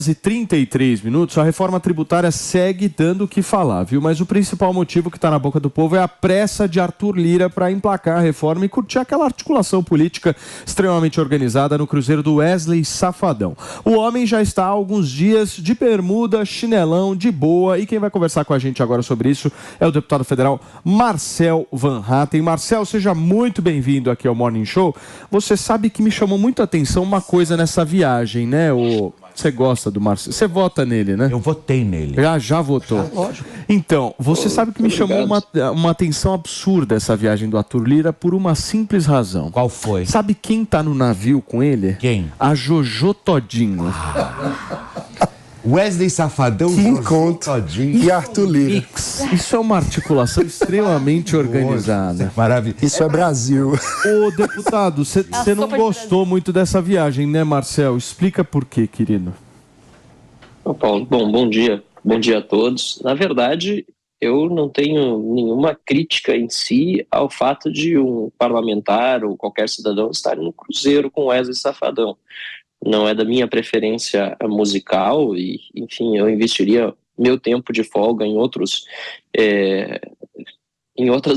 E 33 minutos, a reforma tributária segue dando o que falar, viu? Mas o principal motivo que está na boca do povo é a pressa de Arthur Lira para emplacar a reforma e curtir aquela articulação política extremamente organizada no cruzeiro do Wesley Safadão. O homem já está há alguns dias de bermuda, chinelão, de boa, e quem vai conversar com a gente agora sobre isso é o deputado federal Marcel Van Hatten. Marcel, seja muito bem-vindo aqui ao Morning Show. Você sabe que me chamou muito a atenção uma coisa nessa viagem, né? Você gosta do Marcelo? Você vota nele, né? Eu votei nele. Já votou? Lógico. Então, você sabe que me chamou uma atenção absurda essa viagem do Arthur Lira por uma simples razão. Qual foi? Sabe quem tá no navio com ele? Quem? A Jojo Todinho. Wesley Safadão, que encontro. E Arthur Lira. Isso é uma articulação extremamente organizada. Maravilha. Isso é Brasil. Ô, deputado, você não gostou muito dessa viagem, né, Marcel? Explica por quê, querido. Ô, Paulo, bom dia. Bom dia a todos. Na verdade, eu não tenho nenhuma crítica em si ao fato de um parlamentar ou qualquer cidadão estar no cruzeiro com Wesley Safadão. Não é da minha preferência musical e, enfim, eu investiria meu tempo de folga em outras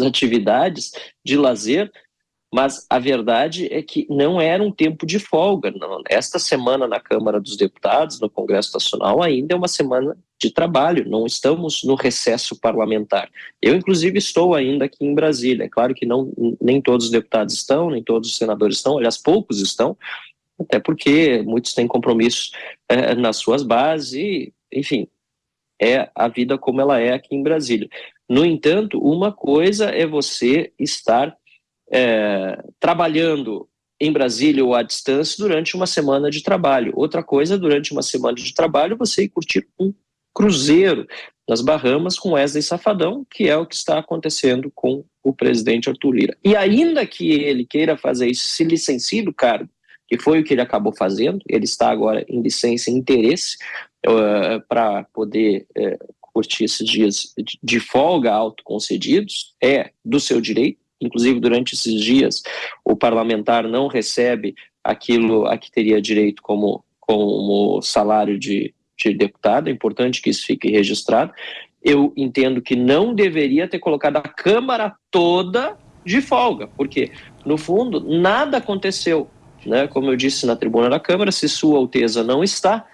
atividades de lazer, mas a verdade é que não era um tempo de folga. Não. Esta semana na Câmara dos Deputados, no Congresso Nacional, ainda é uma semana de trabalho, não estamos no recesso parlamentar. Eu, inclusive, estou ainda aqui em Brasília. É claro que nem todos os deputados estão, nem todos os senadores estão, aliás, poucos estão, até porque muitos têm compromissos nas suas bases e, enfim, é a vida como ela é aqui em Brasília. No entanto, uma coisa é você estar trabalhando em Brasília ou à distância durante uma semana de trabalho. Outra coisa, durante uma semana de trabalho, você ir curtir um cruzeiro nas Bahamas com Wesley Safadão, que é o que está acontecendo com o presidente Arthur Lira. E ainda que ele queira fazer isso, se licencie do cargo, que foi o que ele acabou fazendo, ele está agora em licença e interesse para poder curtir esses dias de folga autoconcedidos, é do seu direito. Inclusive, durante esses dias, o parlamentar não recebe aquilo a que teria direito como salário de deputado. É importante que isso fique registrado. Eu entendo que não deveria ter colocado a Câmara toda de folga, porque, no fundo, nada aconteceu. Né? Como eu disse na tribuna da Câmara, se Sua Alteza não está,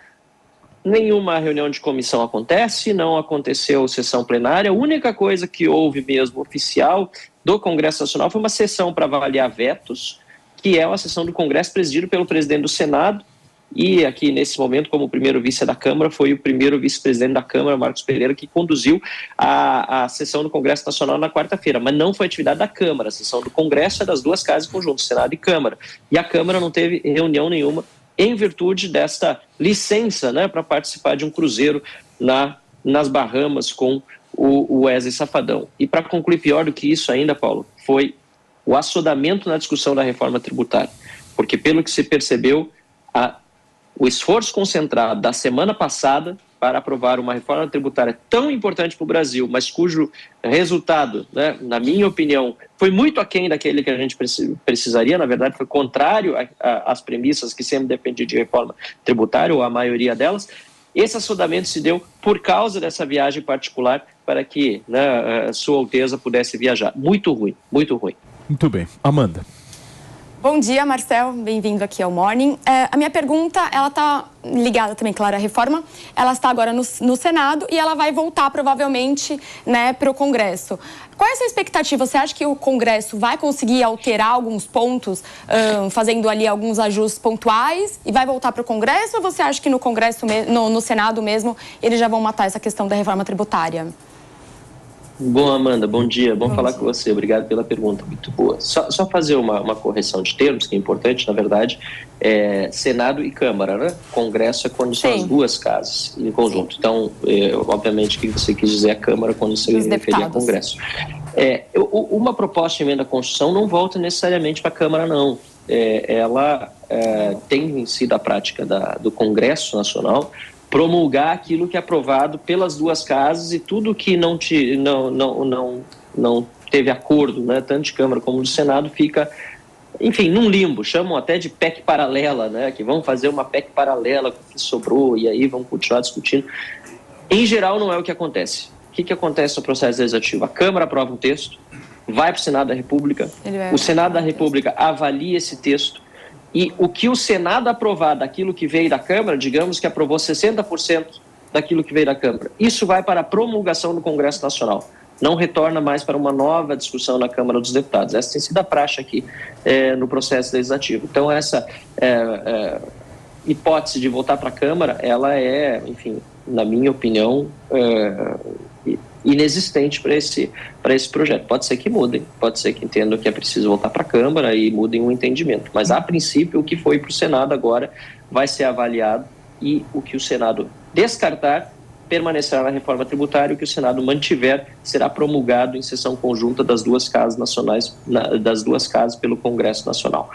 nenhuma reunião de comissão acontece, não aconteceu sessão plenária. A única coisa que houve mesmo oficial do Congresso Nacional foi uma sessão para avaliar vetos, que é uma sessão do Congresso presidida pelo presidente do Senado, e aqui nesse momento, como primeiro vice da Câmara, foi o primeiro vice-presidente da Câmara, Marcos Pereira, que conduziu a sessão do Congresso Nacional na quarta-feira, mas não foi atividade da Câmara. A sessão do Congresso é das duas casas em conjunto, Senado e Câmara, e a Câmara não teve reunião nenhuma em virtude desta licença, né, para participar de um cruzeiro nas Bahamas com o Wesley Safadão. E para concluir, pior do que isso ainda, Paulo, foi o assodamento na discussão da reforma tributária, porque pelo que se percebeu, o esforço concentrado da semana passada para aprovar uma reforma tributária tão importante para o Brasil, mas cujo resultado, né, na minha opinião, foi muito aquém daquele que a gente precisaria, na verdade foi contrário às premissas que sempre dependiam de reforma tributária, ou a maioria delas. Esse assodamento se deu por causa dessa viagem particular para que, né, Sua Alteza pudesse viajar. Muito ruim, muito ruim. Muito bem. Amanda. Bom dia, Marcel. Bem-vindo aqui ao Morning. A minha pergunta, ela está ligada também, claro, à reforma. Ela está agora no Senado e ela vai voltar, provavelmente, né, para o Congresso. Qual é a sua expectativa? Você acha que o Congresso vai conseguir alterar alguns pontos, fazendo ali alguns ajustes pontuais e vai voltar para o Congresso? Ou você acha que no Congresso, no Senado mesmo, eles já vão matar essa questão da reforma tributária? Bom, Amanda, bom dia. Bom falar com você. Obrigado pela pergunta, muito boa. Só fazer uma correção de termos, que é importante, na verdade, Senado e Câmara, né? Congresso é quando são as duas casas em conjunto. Então, obviamente, que você quis dizer a Câmara quando você referia ao Congresso. Uma proposta de emenda à Constituição não volta necessariamente para a Câmara, não. Ela tem sido a prática do Congresso Nacional promulgar aquilo que é aprovado pelas duas casas, e tudo que não teve acordo, né, tanto de Câmara como do Senado, fica enfim, num limbo, chamam até de PEC paralela, né, que vão fazer uma PEC paralela com o que sobrou e aí vão continuar discutindo. Em geral, não é o que acontece. O que acontece no processo legislativo? A Câmara aprova um texto, vai para o Senado da República, o Senado da República avalia esse texto e o que o Senado aprovar daquilo que veio da Câmara, digamos que aprovou 60% daquilo que veio da Câmara, isso vai para a promulgação no Congresso Nacional. Não retorna mais para uma nova discussão na Câmara dos Deputados. Essa tem sido a praxe aqui no processo legislativo. Então, essa hipótese de voltar para a Câmara, ela é, enfim, na minha opinião, inexistente para esse projeto. Pode ser que mudem, pode ser que entendam que é preciso voltar para a Câmara e mudem o entendimento. Mas, a princípio, o que foi para o Senado agora vai ser avaliado e o que o Senado descartar permanecerá na reforma tributária, o que o Senado mantiver será promulgado em sessão conjunta das duas casas nacionais, das duas casas pelo Congresso Nacional.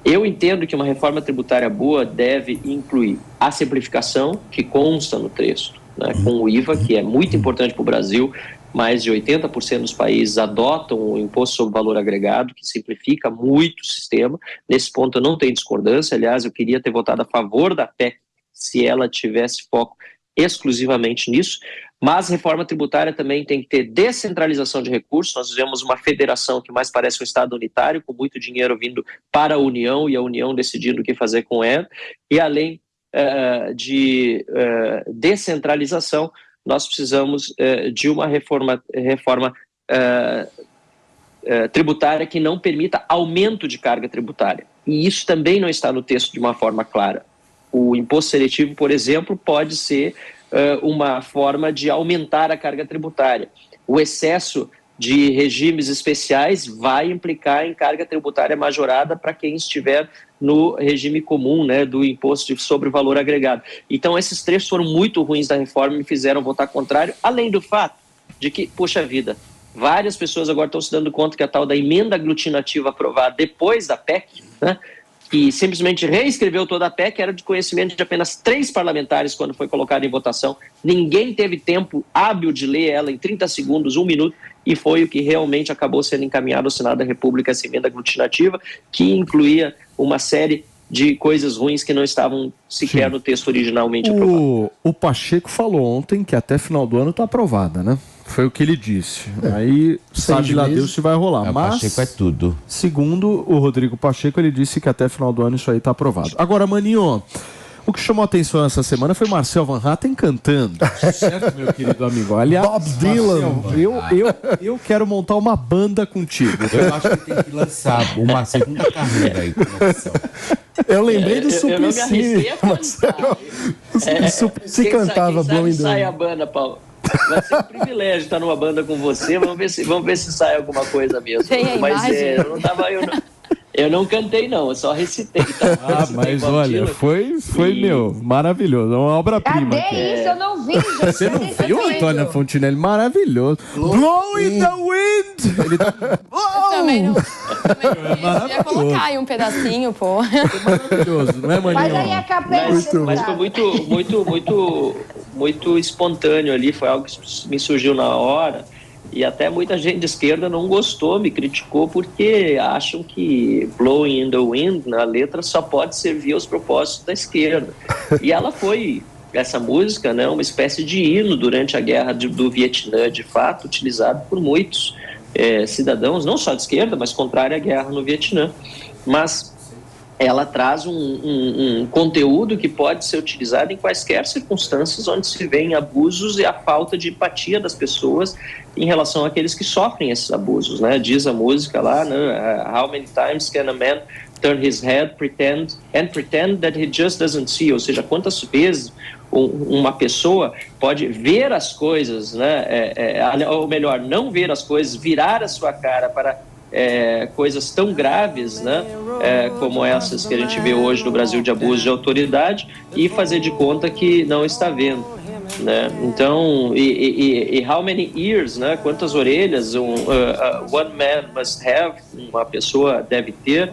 Eu entendo que uma reforma tributária boa deve incluir a simplificação, que consta no texto, né, com o IVA, que é muito importante para o Brasil. Mais de 80% dos países adotam o imposto sobre valor agregado, que simplifica muito o sistema. Nesse ponto eu não tenho discordância. Aliás, eu queria ter votado a favor da PEC se ela tivesse foco exclusivamente nisso, mas reforma tributária também tem que ter descentralização de recursos. Nós vivemos uma federação que mais parece um Estado unitário, com muito dinheiro vindo para a União e a União decidindo o que fazer com ela, e além de descentralização, nós precisamos de uma reforma tributária que não permita aumento de carga tributária, e isso também não está no texto de uma forma clara. O imposto seletivo, por exemplo, pode ser uma forma de aumentar a carga tributária. O excesso de regimes especiais vai implicar em carga tributária majorada para quem estiver no regime comum, né, do imposto sobre valor agregado. Então, esses trechos foram muito ruins da reforma e me fizeram votar contrário, além do fato de que, poxa vida, várias pessoas agora estão se dando conta que a tal da emenda aglutinativa aprovada depois da PEC, né, que simplesmente reescreveu toda a PEC, era de conhecimento de apenas 3 parlamentares quando foi colocada em votação. Ninguém teve tempo hábil de ler ela em 30 segundos, 1 minuto, e foi o que realmente acabou sendo encaminhado ao Senado da República, essa emenda aglutinativa, que incluía uma série de coisas ruins que não estavam sequer no texto originalmente aprovado. O Pacheco falou ontem que até final do ano está aprovada, né? Foi o que ele disse. Aí sabe lá Deus se vai rolar. Mas, Pacheco é tudo. Segundo o Rodrigo Pacheco, ele disse que até final do ano isso aí está aprovado. Agora, Maninho, o que chamou a atenção essa semana foi Marcel Van Hatten cantando. Certo, meu querido amigo? Aliás, Bob Dylan. Eu quero montar uma banda contigo. Eu acho que tem que lançar uma segunda carreira aí. Eu lembrei do Suplicy. Eu não me arrisquei a cantar. O Suplicy cantava Blowing Down. Sai a banda, Paulo. Vai ser um privilégio estar numa banda com você. Vamos ver se sai alguma coisa mesmo. Mas eu não cantei, não. Eu só recitei. Tá? Mas olha, foi meu, maravilhoso. É uma obra-prima. Cadê isso? Eu não vi, gente. Você não viu, Antônia Fontinelli? Maravilhoso. Blowing the wind! Ele tá... Também não. Eu ia colocar aí um pedacinho, pô. Maravilhoso, não é, Maninho? Mas aí a capela. Mas foi muito espontâneo ali. Foi algo que me surgiu na hora. E até muita gente de esquerda não gostou, me criticou, porque acham que Blowing in the Wind, na letra, só pode servir aos propósitos da esquerda. E ela foi, essa música, né, uma espécie de hino durante a guerra do Vietnã, de fato, utilizado por muitos cidadãos, não só de esquerda, mas contrária à guerra no Vietnã. Mas ela traz um conteúdo que pode ser utilizado em quaisquer circunstâncias onde se vêem abusos e a falta de empatia das pessoas em relação àqueles que sofrem esses abusos, né? Diz a música lá, né? How many times can a man turn his head and pretend that he just doesn't see? Ou seja, quantas vezes uma pessoa pode ver as coisas, né? Ou melhor, não ver as coisas, virar a sua cara para coisas tão graves, né, como essas que a gente vê hoje no Brasil de abuso de autoridade, e fazer de conta que não está vendo, né? Então, e how many ears, né? Quantas orelhas one man must have, uma pessoa deve ter,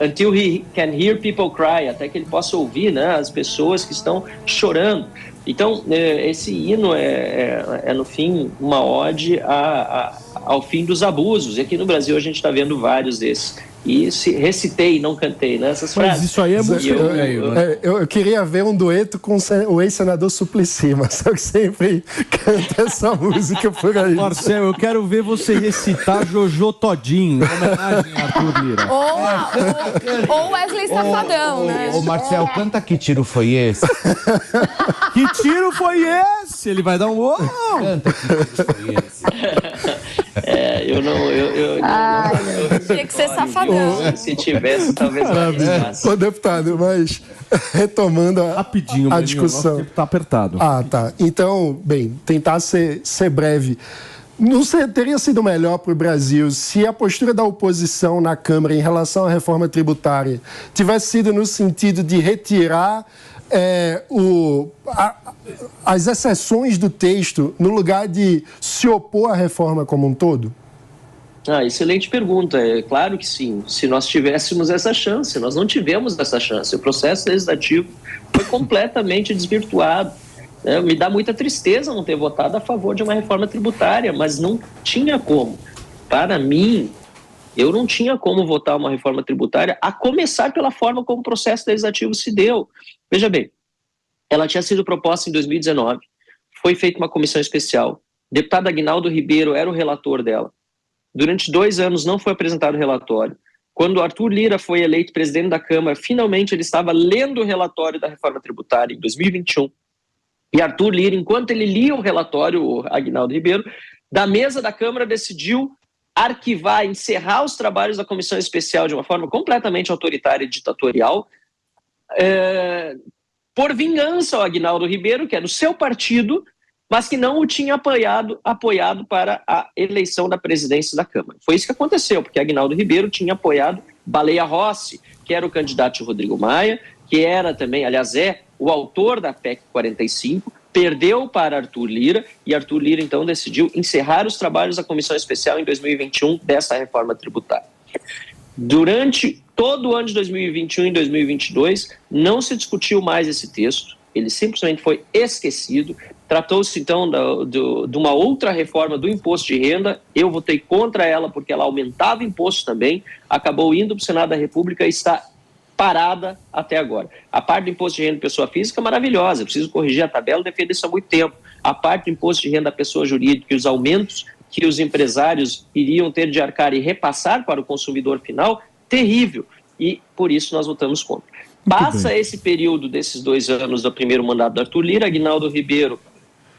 Until he can hear people cry, até que ele possa ouvir, né, as pessoas que estão chorando. Então, esse hino é no fim, uma ode ao fim dos abusos. E aqui no Brasil a gente está vendo vários desses. E recitei, não cantei, né, essas frases. Mas isso aí é música. Eu queria ver um dueto com o ex-senador Suplicy, mas eu sempre canto essa música por aí. Marcel, eu quero ver você recitar Jojo Todinho, em homenagem a Arthur Lira. Ou Wesley Safadão, né? Ô, Marcel, canta Que Tiro Foi Esse? Que tiro foi esse? Ele vai dar um... Uau! Canta Que Tiro Foi Esse? Eu não Tinha que ser Safadão. Se tivesse, talvez não. Ô, deputado, mas retomando Rapidinho, a Marinho, discussão. nosso tempo tá apertado. Tá. Então, bem, tentar ser breve. Teria sido melhor para o Brasil se a postura da oposição na Câmara em relação à reforma tributária tivesse sido no sentido de retirar as exceções do texto no lugar de se opor à reforma como um todo? Excelente pergunta. É claro que sim. Se nós tivéssemos essa chance, nós não tivemos essa chance. O processo legislativo foi completamente desvirtuado. Me dá muita tristeza não ter votado a favor de uma reforma tributária, mas não tinha como. Para mim, eu não tinha como votar uma reforma tributária, a começar pela forma como o processo legislativo se deu. Veja bem, ela tinha sido proposta em 2019, foi feita uma comissão especial, o deputado Aguinaldo Ribeiro era o relator dela. Durante 2 anos não foi apresentado o relatório. Quando o Arthur Lira foi eleito presidente da Câmara, finalmente ele estava lendo o relatório da reforma tributária em 2021. E Arthur Lira, enquanto ele lia o relatório, o Aguinaldo Ribeiro, da mesa da Câmara decidiu arquivar, encerrar os trabalhos da comissão especial de uma forma completamente autoritária e ditatorial, por vingança ao Aguinaldo Ribeiro, que é do seu partido, mas que não o tinha apoiado para a eleição da presidência da Câmara. Foi isso que aconteceu, porque Aguinaldo Ribeiro tinha apoiado Baleia Rossi, que era o candidato de Rodrigo Maia, que era também, aliás, o autor da PEC 45, perdeu para Arthur Lira, e Arthur Lira, então, decidiu encerrar os trabalhos da Comissão Especial em 2021 dessa reforma tributária. Durante todo o ano de 2021 e 2022, não se discutiu mais esse texto, ele simplesmente foi esquecido. Tratou-se, então, de uma outra reforma do imposto de renda. Eu votei contra ela porque ela aumentava imposto também, acabou indo para o Senado da República e está parada até agora. A parte do imposto de renda de pessoa física é maravilhosa, eu preciso corrigir a tabela, defendo isso há muito tempo. A parte do imposto de renda da pessoa jurídica e os aumentos que os empresários iriam ter de arcar e repassar para o consumidor final, terrível. E por isso nós votamos contra. Passa esse período desses 2 anos do primeiro mandato do Arthur Lira, Aguinaldo Ribeiro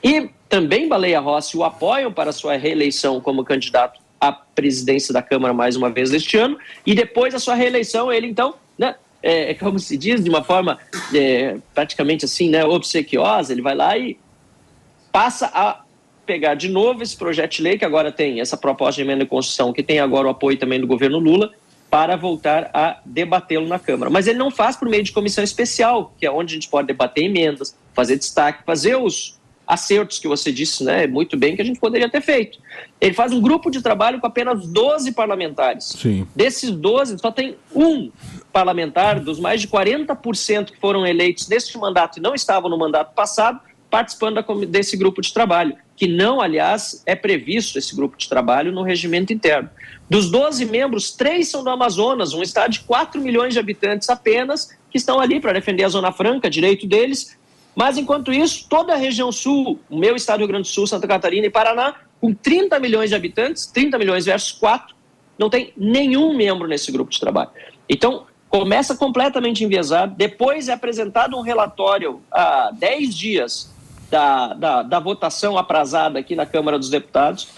e também Baleia Rossi o apoiam para sua reeleição como candidato à presidência da Câmara mais uma vez este ano, e depois da sua reeleição ele então, né, como se diz, de uma forma praticamente assim, né, obsequiosa, ele vai lá e passa a pegar de novo esse projeto de lei, que agora tem essa proposta de emenda de Constituição, que tem agora o apoio também do governo Lula, para voltar a debatê-lo na Câmara. Mas ele não faz por meio de comissão especial, que é onde a gente pode debater emendas, fazer destaque, fazer os acertos que você disse, né, muito bem, que a gente poderia ter feito. Ele faz um grupo de trabalho com apenas 12 parlamentares. Sim. Desses 12, só tem um parlamentar, dos mais de 40% que foram eleitos neste mandato e não estavam no mandato passado, participando desse grupo de trabalho, que não, aliás, é previsto esse grupo de trabalho no regimento interno. Dos 12 membros, 3 são do Amazonas, um estado de 4 milhões de habitantes apenas, que estão ali para defender a Zona Franca, direito deles. Mas, enquanto isso, toda a região sul, o meu estado do Rio Grande do Sul, Santa Catarina e Paraná, com 30 milhões de habitantes, 30 milhões versus 4, não tem nenhum membro nesse grupo de trabalho. Então, começa completamente enviesado. Depois é apresentado um relatório há 10 dias da votação aprazada aqui na Câmara dos Deputados.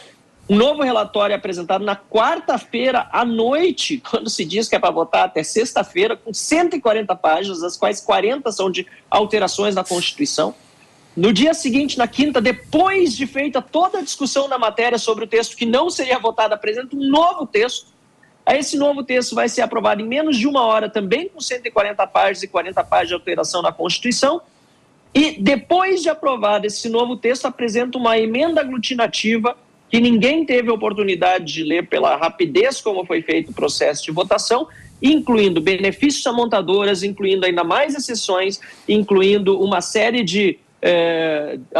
Um novo relatório é apresentado na quarta-feira à noite, quando se diz que é para votar até sexta-feira, com 140 páginas, das quais 40 são de alterações na Constituição. No dia seguinte, na quinta, depois de feita toda a discussão na matéria sobre o texto que não seria votado, apresenta um novo texto. Esse novo texto vai ser aprovado em menos de 1 hora, também com 140 páginas e 40 páginas de alteração na Constituição. E depois de aprovado esse novo texto, apresenta uma emenda aglutinativa que ninguém teve oportunidade de ler pela rapidez como foi feito o processo de votação, incluindo benefícios a montadoras, incluindo ainda mais exceções, incluindo uma série de...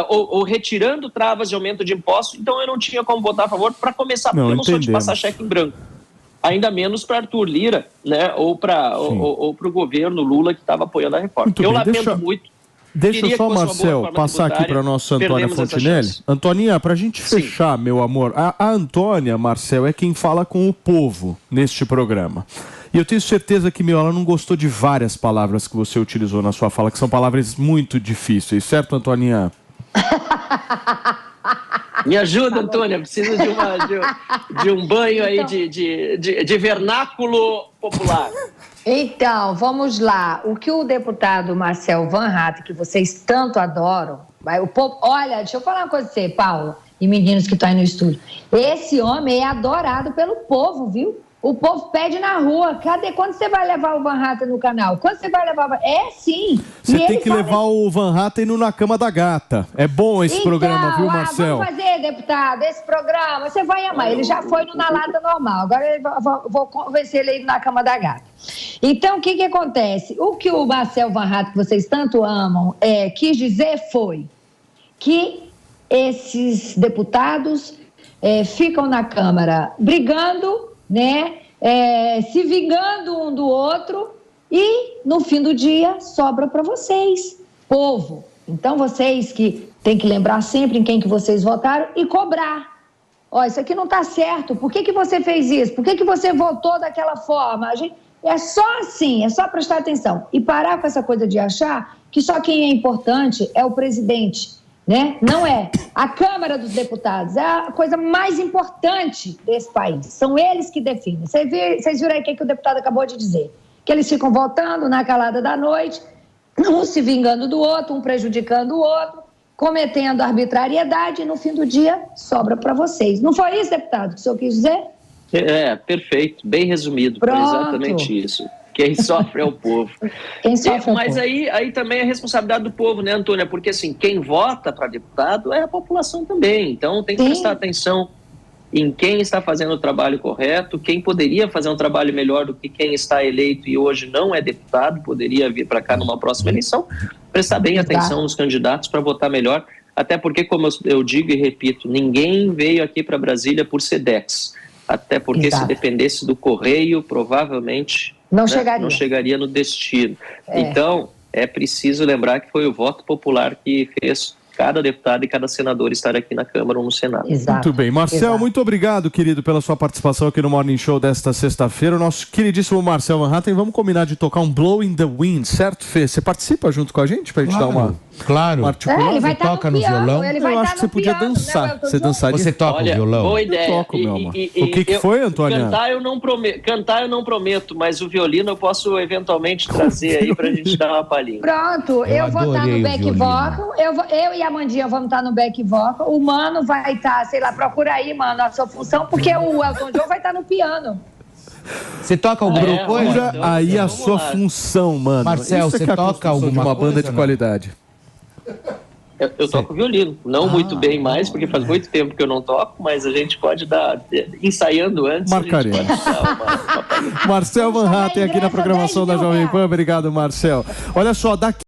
ou retirando travas de aumento de impostos. Então eu não tinha como votar a favor, para começar, porque eu não sou de passar cheque em branco. Ainda menos para Arthur Lira, né, ou para o governo Lula, que estava apoiando a reforma. Muito eu bem, lamento muito. Deixa só, Marcel, passar aqui para a nossa Antônia Fontinelli. Antoninha, para a gente fechar, meu amor, a Antônia, Marcel, é quem fala com o povo neste programa. E eu tenho certeza que, ela não gostou de várias palavras que você utilizou na sua fala, que são palavras muito difíceis, certo, Antoninha? Me ajuda, Antônia, preciso de um banho aí de vernáculo popular. Então, vamos lá. O que o deputado Marcel Van Hatten, que vocês tanto adoram, olha, deixa eu falar uma coisa pra você, Paulo, e meninos que estão aí no estúdio. Esse homem é adorado pelo povo, viu? O povo pede na rua. Cadê? Quando você vai levar o Van Hatten no canal? Quando você vai levar... É sim. Você tem que levar o Van Hatten no Na Cama da Gata. É bom esse programa, viu, Marcel? Vamos fazer, deputado, esse programa. Você vai amar. Ele já foi no Na Lata Normal. Agora eu vou convencer ele a ir Na Cama da Gata. Então, o que acontece? O que o Marcel Van Hatten, que vocês tanto amam, quis dizer foi que esses deputados ficam na Câmara brigando, né, se vingando um do outro, e no fim do dia sobra para vocês, povo. Então vocês que têm que lembrar sempre em quem que vocês votaram e cobrar. Ó, isso aqui não está certo, por que você fez isso? Por que você votou daquela forma? É só assim, é só prestar atenção e parar com essa coisa de achar que só quem é importante é o presidente. Né? Não é. A Câmara dos Deputados é a coisa mais importante desse país. São eles que definem. Vocês viram aí o que o deputado acabou de dizer? Que eles ficam votando na calada da noite, um se vingando do outro, um prejudicando o outro, cometendo arbitrariedade, e no fim do dia sobra para vocês. Não foi isso, deputado, que o senhor quis dizer? Perfeito. Bem resumido. Foi exatamente isso. Quem sofre é o povo. Mas aí também é responsabilidade do povo, né, Antônia? Porque, assim, quem vota para deputado é a população também. Então, tem que prestar atenção em quem está fazendo o trabalho correto, quem poderia fazer um trabalho melhor do que quem está eleito e hoje não é deputado, poderia vir para cá numa próxima eleição, prestar bem atenção nos candidatos para votar melhor. Até porque, como eu digo e repito, ninguém veio aqui para Brasília por Sedex. Até porque, se dependesse do correio, provavelmente... Não chegaria no destino. Então, é preciso lembrar que foi o voto popular que fez cada deputado e cada senador estar aqui na Câmara ou no Senado. Muito bem. Marcel, muito obrigado, querido, pela sua participação aqui no Morning Show desta sexta-feira. O nosso queridíssimo Marcel Van Hatten, vamos combinar de tocar um Blow in the Wind, certo, Fê? Você participa junto com a gente pra gente dar uma... Claro. Ele vai toca no violão. Eu acho que você podia dançar. Né? Você dançaria? Você toca o violão? Boa ideia. Eu toco, meu amor. O que foi, Antônia? Cantar eu não prometo, mas o violino eu posso eventualmente trazer aí pra gente dar uma palhinha. Pronto, eu vou estar no back vocal. Eu e a Amandinha vamos estar no back vocal. O Mano vai estar, sei lá, procura aí, Mano, a sua função, porque o Elton John vai estar no piano. Você toca alguma coisa? Procura aí a sua função, mano. Marcel, você toca alguma de uma banda coisa, de qualidade? Eu toco violino, não muito bem mais, porque faz muito tempo que eu não toco, mas a gente pode dar, ensaiando antes, Marcaremos. Marcel Van Hatten aqui na programação da Jovem Pan. Obrigado, Marcel. Olha só, daqui